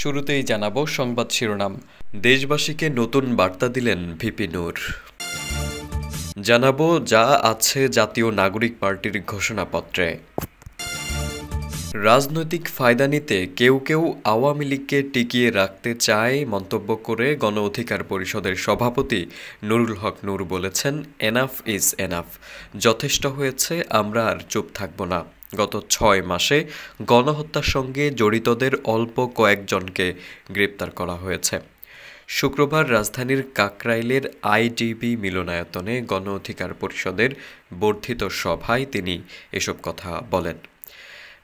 শুরুতেই জানাবো সংবাদ শিরোনাম। দেশবাসীকে নতুন বার্তা দিলেন ভিপি নূর। জানাবো যা আছে জাতীয় নাগরিক পার্টির ঘোষণাপত্রে। রাজনৈতিক ফায়দা নিতে কেউ কেউ আওয়ামী লীগকে টিকিয়ে রাখতে চায় মন্তব্য করে গণ অধিকার পরিষদের সভাপতি নুরুল হক নূর বলেছেন, এনাফ ইজ এনাফ, যথেষ্ট হয়েছে, আমরা আর চুপ থাকব না। গত ৬ মাসে গণহত্যার সঙ্গে জড়িতদের অল্প কয়েকজনকে গ্রেপ্তার করা হয়েছে। শুক্রবার রাজধানীর কাকরাইলের আইডিবি মিলনায়তনে গণ অধিকার পরিষদের বর্ধিত সভায় তিনি এসব কথা বলেন।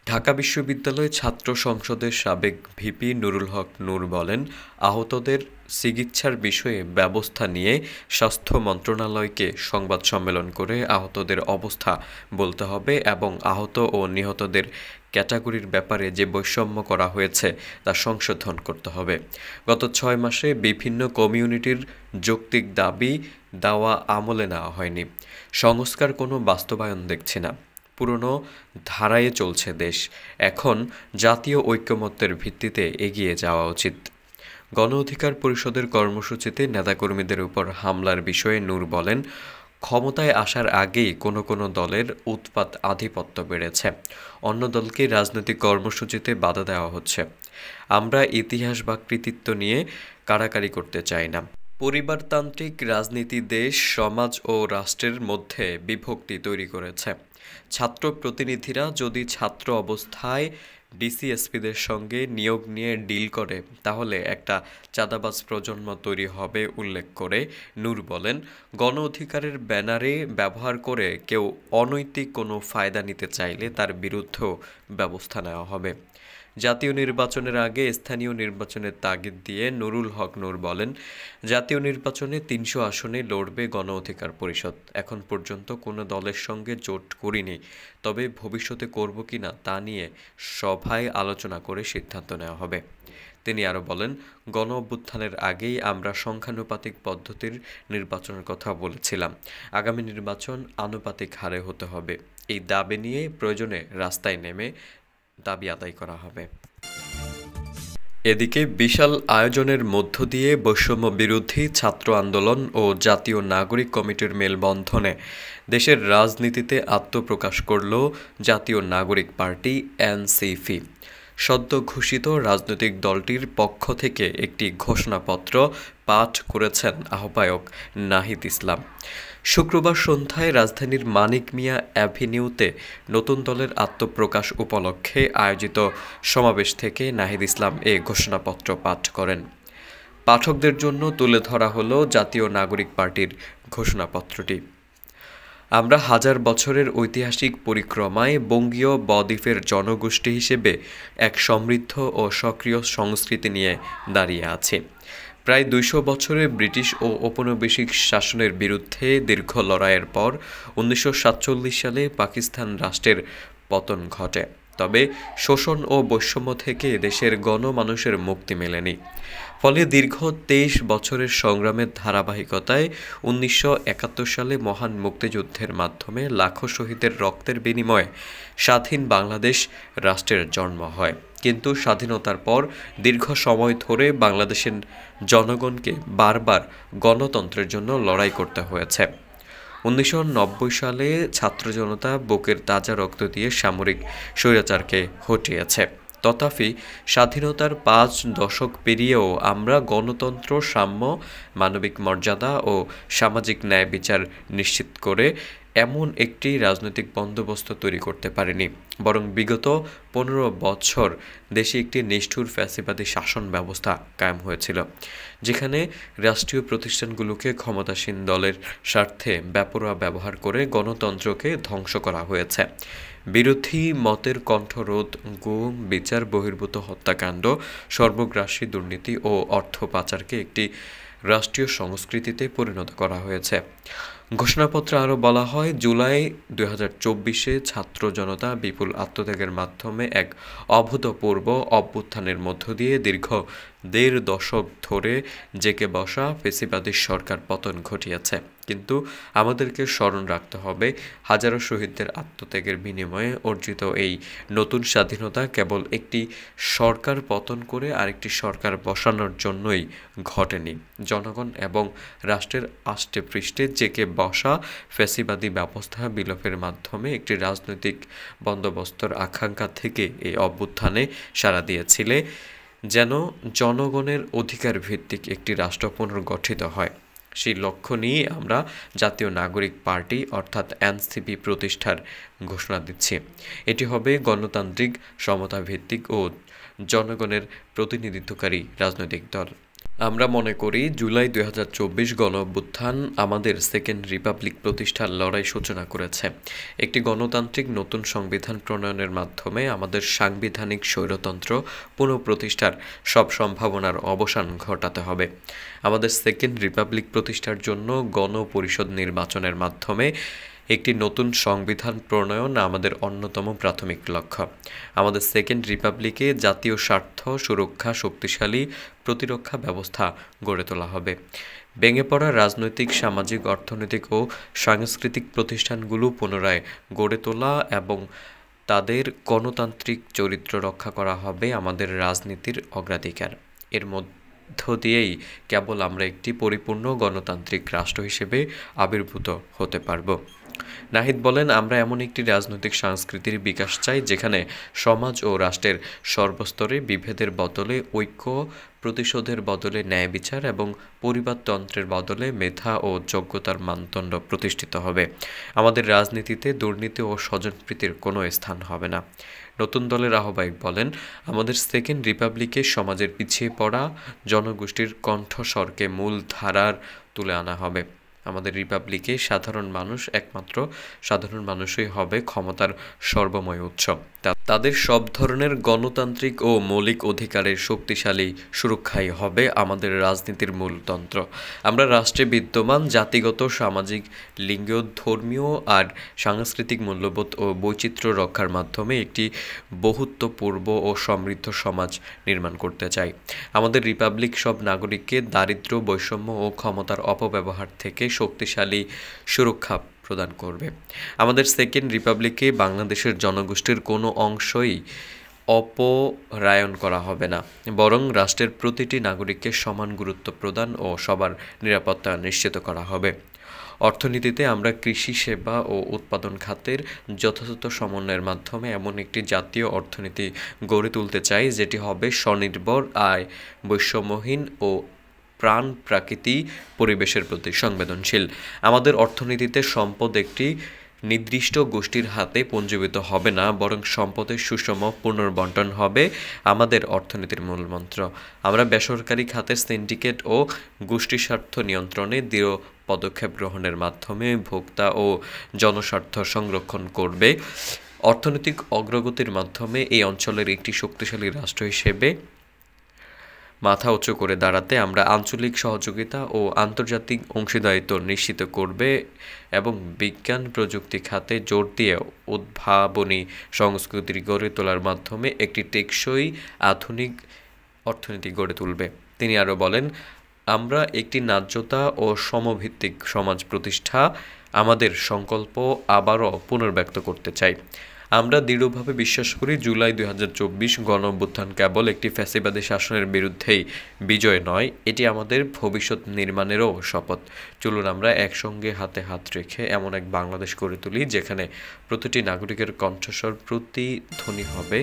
ঢাকা বিশ্ববিদ্যালয় ছাত্র সংসদের সাবেক ভিপি নুরুল হক নূর বলেন, আহতদের চিকিৎসার বিষয়ে ব্যবস্থা নিয়ে স্বাস্থ্য মন্ত্রণালয়কে সংবাদ সম্মেলন করে আহতদের অবস্থা বলতে হবে এবং আহত ও নিহতদের ক্যাটাগরির ব্যাপারে যে বৈষম্য করা হয়েছে তা সংশোধন করতে হবে। গত ৬ মাসে বিভিন্ন কমিউনিটির যৌক্তিক দাবি দাওয়া আমলে নেওয়া হয়নি। সংস্কার কোনো বাস্তবায়ন দেখছি না। পুরনো ধারায় চলছে দেশ। এখন জাতীয় ঐকমত্যের ভিত্তিতে এগিয়ে যাওয়া উচিত। গণ অধিকার পরিষদের কর্মসূচিতে নেতাকর্মীদের উপর হামলার বিষয়ে নূর বলেন, ক্ষমতায় আসার আগেই কোনো দলের উৎপাত আধিপত্য বেড়েছে। অন্য দলকে রাজনৈতিক কর্মসূচিতে বাধা দেওয়া হচ্ছে। আমরা ইতিহাস বা কৃতিত্ব নিয়ে কাড়াকাড়ি করতে চাই না। পরিবারতান্ত্রিক রাজনীতি দেশ, সমাজ ও রাষ্ট্রের মধ্যে বিভক্তি তৈরি করেছে। ছাত্র প্রতিনিধিরা যদি ছাত্র অবস্থায় ডিসি-এসপিদের সঙ্গে নিয়োগ নিয়ে ডিল করে তাহলে একটা চাঁদাবাজ প্রজন্ম তৈরি হবে উল্লেখ করে নূর বলেন, গণ অধিকারের ব্যানারে ব্যবহার করে কেউ অনৈতিক কোনো ফায়দা নিতে চাইলে তার বিরুদ্ধেও ব্যবস্থা নেওয়া হবে। জাতীয় নির্বাচনের আগে স্থানীয় নির্বাচনের তাগিদ দিয়ে নুরুল হক নূর বলেন, জাতীয় নির্বাচনে ৩০০ আসনে লড়বে গণ অধিকার পরিষদ। এখন পর্যন্ত কোনো দলের সঙ্গে জোট করিনি, তবে ভবিষ্যতে করব কিনা তা নিয়ে সভায় আলোচনা করে সিদ্ধান্ত নেওয়া হবে। তিনি আরও বলেন, গণ অভ্যুত্থানের আগেই আমরা সংখ্যানুপাতিক পদ্ধতির নির্বাচনের কথা বলেছিলাম। আগামী নির্বাচন আনুপাতিক হারে হতে হবে। এই দাবি নিয়ে প্রয়োজনে রাস্তায় নেমে দাবি আদায় করা হবে। এদিকে বিশাল আয়োজনের মধ্য দিয়ে বৈষম্য বিরোধী ছাত্র আন্দোলন ও জাতীয় নাগরিক কমিটির মেলবন্ধনে দেশের রাজনীতিতে আত্মপ্রকাশ করল জাতীয় নাগরিক পার্টি এনসিপি। সদ্য ঘোষিত রাজনৈতিক দলটির পক্ষ থেকে একটি ঘোষণাপত্র পাঠ করেছেন আহ্বায়ক নাহিদ ইসলাম। শুক্রবার সন্ধ্যায় রাজধানীর মানিক মিয়া অ্যাভিনিউতে নতুন দলের আত্মপ্রকাশ উপলক্ষে আয়োজিত সমাবেশ থেকে নাহিদ ইসলাম এ ঘোষণাপত্র পাঠ করেন। পাঠকদের জন্য তুলে ধরা হলো জাতীয় নাগরিক পার্টির ঘোষণাপত্রটি। আমরা হাজার বছরের ঐতিহাসিক পরিক্রমায় বঙ্গীয় বদ্বীপের জনগোষ্ঠী হিসেবে এক সমৃদ্ধ ও সক্রিয় সংস্কৃতি নিয়ে দাঁড়িয়ে আছি। প্রায় ২০০ বছরের ব্রিটিশ ও ঔপনিবেশিক শাসনের বিরুদ্ধে দীর্ঘ লড়াইয়ের পর ১৯৪৭ সালে পাকিস্তান রাষ্ট্রের পতন ঘটে। তবে শোষণ ও বৈষম্য থেকে দেশের গণমানুষের মুক্তি মেলেনি। ফলে দীর্ঘ ২৩ বছরের সংগ্রামের ধারাবাহিকতায় ১৯৭১ সালে মহান মুক্তিযুদ্ধের মাধ্যমে লাখো শহীদের রক্তের বিনিময়ে স্বাধীন বাংলাদেশ রাষ্ট্রের জন্ম হয়। কিন্তু স্বাধীনতার পর দীর্ঘ সময় ধরে বাংলাদেশের জনগণকে বারবার গণতন্ত্রের জন্য লড়াই করতে হয়েছে। ১৯৯০ সালে ছাত্র জনতা বুকের তাজা রক্ত দিয়ে সামরিক স্বৈরাচারকে হটিয়েছে। তথাপি স্বাধীনতার ৫ দশক পেরিয়েও আমরা গণতন্ত্র, সাম্য, মানবিক মর্যাদা ও সামাজিক ন্যায় বিচার নিশ্চিত করে এমন একটি রাজনৈতিক বন্দোবস্ত তৈরি করতে পারেনি। বরং বিগত ১৫ বছর দেশে একটি নিষ্ঠুর ফ্যাসিবাদী শাসন ব্যবস্থা কায়েম হয়েছিল, যেখানে রাষ্ট্রীয় প্রতিষ্ঠানগুলোকে ক্ষমতাসীন দলের স্বার্থে বেপরোয়া ব্যবহার করে গণতন্ত্রকে ধ্বংস করা হয়েছে। বিরোধী মতের কণ্ঠরোধ, গুম, বিচার বহির্ভূত হত্যাকাণ্ড, সর্বগ্রাসী দুর্নীতি ও অর্থ পাচারকে একটি রাষ্ট্রীয় সংস্কৃতিতে পরিণত করা হয়েছে। ঘোষণাপত্রে আরও বলা হয়, জুলাই ২০২৪-এ ছাত্র জনতা বিপুল আত্মত্যাগের মাধ্যমে এক অভূতপূর্ব অভ্যুত্থানের মধ্য দিয়ে দীর্ঘ দেড় দশক ধরে জেঁকে বসা ফ্যাসিবাদী সরকার পতন ঘটিয়েছে। কিন্তু আমাদেরকে স্মরণ রাখতে হবে, হাজারো শহীদদের আত্মত্যাগের বিনিময়ে অর্জিত এই নতুন স্বাধীনতা কেবল একটি সরকার পতন করে আরেকটি সরকার বসানোর জন্যই ঘটেনি। জনগণ এবং রাষ্ট্রের আষ্টে পৃষ্ঠে জেঁকে বসা ফ্যাসিবাদী ব্যবস্থা বিলোপের মাধ্যমে একটি রাজনৈতিক বন্দোবস্তর আকাঙ্ক্ষা থেকে এই অভ্যুত্থানে সাড়া দিয়েছিলে যেন জনগণের অধিকার ভিত্তিক একটি রাষ্ট্র পুনর্গঠিত হয়। সেই লক্ষ্য নিয়ে আমরা জাতীয় নাগরিক পার্টি অর্থাৎ এনসিপি প্রতিষ্ঠার ঘোষণা দিচ্ছি। এটি হবে গণতান্ত্রিক, সমতাভিত্তিক ও জনগণের প্রতিনিধিত্বকারী রাজনৈতিক দল। আমরা মনে করি জুলাই ২০২৪ গণঅভ্যুত্থান আমাদের সেকেন্ড রিপাবলিক প্রতিষ্ঠার লড়াই সূচনা করেছে। একটি গণতান্ত্রিক নতুন সংবিধান প্রণয়নের মাধ্যমে আমাদের সাংবিধানিক স্বৈরতন্ত্র পুনঃপ্রতিষ্ঠার সব সম্ভাবনার অবসান ঘটাতে হবে। আমাদের সেকেন্ড রিপাবলিক প্রতিষ্ঠার জন্য গণপরিষদ নির্বাচনের মাধ্যমে একটি নতুন সংবিধান প্রণয়ন আমাদের অন্যতম প্রাথমিক লক্ষ্য। আমাদের সেকেন্ড রিপাবলিকে জাতীয় স্বার্থ সুরক্ষা শক্তিশালী প্রতিরক্ষা ব্যবস্থা গড়ে তোলা হবে। ভেঙে পড়া রাজনৈতিক, সামাজিক, অর্থনৈতিক ও সাংস্কৃতিক প্রতিষ্ঠানগুলো পুনরায় গড়ে তোলা এবং তাদের গণতান্ত্রিক চরিত্র রক্ষা করা হবে আমাদের রাজনীতির অগ্রাধিকার। এর মধ্য দিয়েই কেবল আমরা একটি পরিপূর্ণ গণতান্ত্রিক রাষ্ট্র হিসেবে আবির্ভূত হতে পারব। নাহিদ বলেন, আমরা এমন একটি রাজনৈতিক সংস্কৃতির বিকাশ চাই যেখানে সমাজ ও রাষ্ট্রের সর্বস্তরে বিভেদের বদলে ঐক্য, প্রতিশোধের বদলে ন্যায় বিচার এবং পরিবারতন্ত্রের বদলে মেধা ও যোগ্যতার মানদণ্ড প্রতিষ্ঠিত হবে। আমাদের রাজনীতিতে দুর্নীতি ও স্বজনপ্রীতির কোনো স্থান হবে না। নতুন দলের আহ্বায়ক বলেন, আমাদের সেকেন্ড রিপাবলিকে সমাজের পিছিয়ে পড়া জনগোষ্ঠীর কণ্ঠস্বরকে মূল ধারার তুলে আনা হবে। আমাদের রিপাবলিকে একমাত্র সাধারণ মানুষই হবে ক্ষমতার সর্বময় উৎস। তাদের সব ধরনের গণতান্ত্রিক ও মৌলিক অধিকারের শক্তিশালী সুরক্ষাই হবে আমাদের রাজনীতির মূলতন্ত্র। আমরা রাষ্ট্রে বিদ্যমান জাতিগত, সামাজিক, লিঙ্গীয়, ধর্মীয় আর সাংস্কৃতিক মূল্যবোধ ও বৈচিত্র্য রক্ষার মাধ্যমে একটি বহুত্বপূর্ণ ও সমৃদ্ধ সমাজ নির্মাণ করতে চাই। আমাদের রিপাবলিক সব নাগরিককে দারিদ্র্য, বৈষম্য ও ক্ষমতার অপব্যবহার থেকে শক্তিশালী সুরক্ষা প্রদান করবে। আমাদের সেকেন্ড রিপাবলিকে বাংলাদেশের জনগোষ্ঠীর কোনো অংশই অপরায়ণ করা হবে না, বরং রাষ্ট্রের প্রতিটি নাগরিককে সমান গুরুত্ব প্রদান ও সবার নিরাপত্তা নিশ্চিত করা হবে। অর্থনীতিতে আমরা কৃষি, সেবা ও উৎপাদন খাতের যথাযথ সমন্বয়ের মাধ্যমে এমন একটি জাতীয় অর্থনীতি গড়ে তুলতে চাই যেটি হবে স্বনির্ভর, আয় বৈষম্যহীন ও প্রাকৃতি পরিবেশের প্রতি সংবেদনশীল। আমাদের অর্থনীতিতে সম্পদ একটি নির্দিষ্ট গোষ্ঠীর হাতে পুঞ্জীভূত হবে না, বরং সম্পদের সুষম পুনর্বণ্টন হবে আমাদের অর্থনীতির মূলমন্ত্র। আমরা বেসরকারি খাতের সিন্ডিকেট ও গোষ্ঠীস্বার্থ নিয়ন্ত্রণে দৃঢ় পদক্ষেপ গ্রহণের মাধ্যমে ভোক্তা ও জনস্বার্থ সংরক্ষণ করবে। অর্থনৈতিক অগ্রগতির মাধ্যমে এই অঞ্চলের একটি শক্তিশালী রাষ্ট্র হিসেবে মাথা উঁচু করে দাঁড়াতে আমরা আঞ্চলিক সহযোগিতা ও আন্তর্জাতিক অংশীদারিত্ব নিশ্চিত করবে এবং বিজ্ঞান প্রযুক্তি খাতে জোর দিয়ে উদ্ভাবনী সংস্কৃতি গড়ে তোলার মাধ্যমে একটি টেকসই আধুনিক অর্থনীতি গড়ে তুলবে। তিনি আরও বলেন, আমরা একটি ন্যায্যতা ও সমভিত্তিক সমাজ প্রতিষ্ঠা আমাদের সংকল্প আবারও পুনর্ব্যক্ত করতে চাই। আমরা দৃঢ়ভাবে বিশ্বাস করি জুলাই ২০২৪ গণঅভ্যুত্থান কেবল একটি ফ্যাসিবাদী শাসনের বিরুদ্ধেই বিজয় নয়, এটি আমাদের ভবিষ্যৎ নির্মাণেরও শপথ। চলুন আমরা একসঙ্গে হাতে হাত রেখে এমন এক বাংলাদেশ গড়ে তুলি যেখানে প্রতিটি নাগরিকের কণ্ঠস্বর প্রতিধ্বনি হবে